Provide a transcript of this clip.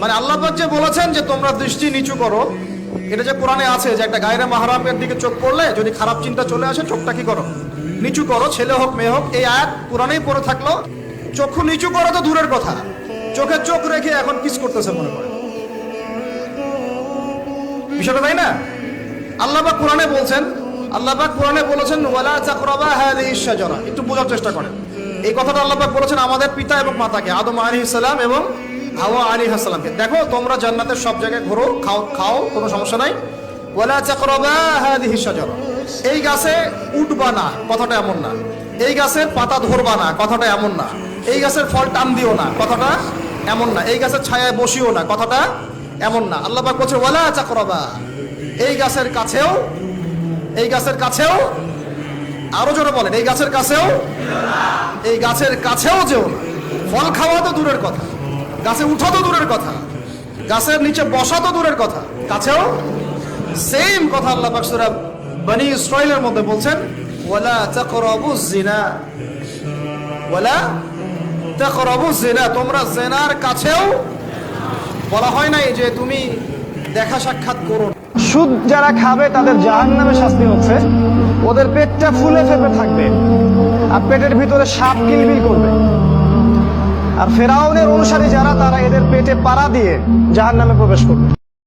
মানে আল্লাহ পাক যে বলেছেন যে তোমরা দৃষ্টি নিচু করো, এটা যে কোরআনে আছে যে একটা গায়রে মাহরামের দিকে চোখ পড়লে যদি খারাপ চিন্তা চলে আসে চোখটা কি করো, নিচু করো, ছেলে হোক মেয়ে হোক। এই আয়াত কোরআনেই পড়ে থাকলো। চক্ষু নিচু করো তো দূরের কথা, চোখে চোখ রেখে এখন কিস করতেছে মনে করে, বিষয়টা তাই না? আল্লাহ পাক কোরআনে বলছেন, আল্লাহ পাক কোরআনে বলেছেন ওয়ালা তাকরাবা হাযিহিশ শাজারা। একটু বোঝার চেষ্টা করেন, এই কথাটা আল্লাহ পাক বলেছেন আমাদের পিতা এবং মাতাকে, আদম আলাইহিস সালাম এবং হাওয়া আলাইহিস সালামকে। দেখো তোমরা জান্নাতের সব জায়গায় ঘোরো, খাও খাও, কোনো সমস্যা নাই। ওয়ালা তাকরাবা হাযিহিশ শাজারা, এই গাছে উঠবা না, কথাটা এমন না। এই গাছের পাতা ধরবা না, কথাটা এমন না। এই গাছের ফল টান দিও না, কথাটা এমন না। এই গাছের ছায়ায় বসিও না, কথাটা এমন না। আল্লাহ পাক বলছে ওয়ালা তাকরাবা, এই গাছের কাছেও, এই গাছের কাছেও, আরো জোরে বলেন, এই গাছের কাছেও, এই গাছের কাছেও যেও না। ফল খাওয়া তো দূরের কথা, গাছে উঠা তো দূরের কথা, গাছের নিচে বসা তো দূরের কথা, কাছেও সেম কথা আল্লাহ পাক সূরা বনী ইসরাঈলের মধ্যে বলছেন ওয়ালা তাকরাবুজ জিনা, ওয়ালা তাকরাবুজ জিনা, তোমরা জিনার কাছেও। বলা হয় নাই যে তুমি দেখা সাক্ষাৎ করো। সুদ যারা খাবে তাদের জাহান্নামে শাস্তি হচ্ছে, ওদের পেটটা ফুলে ফেপে থাকবে আর পেটের ভিতরে সাপ কিলবিল করবে। আর ফেরাউনের অনুসারী যারা, তারা এদের পেটে পাড়া দিয়ে জাহান্নামে প্রবেশ করবে।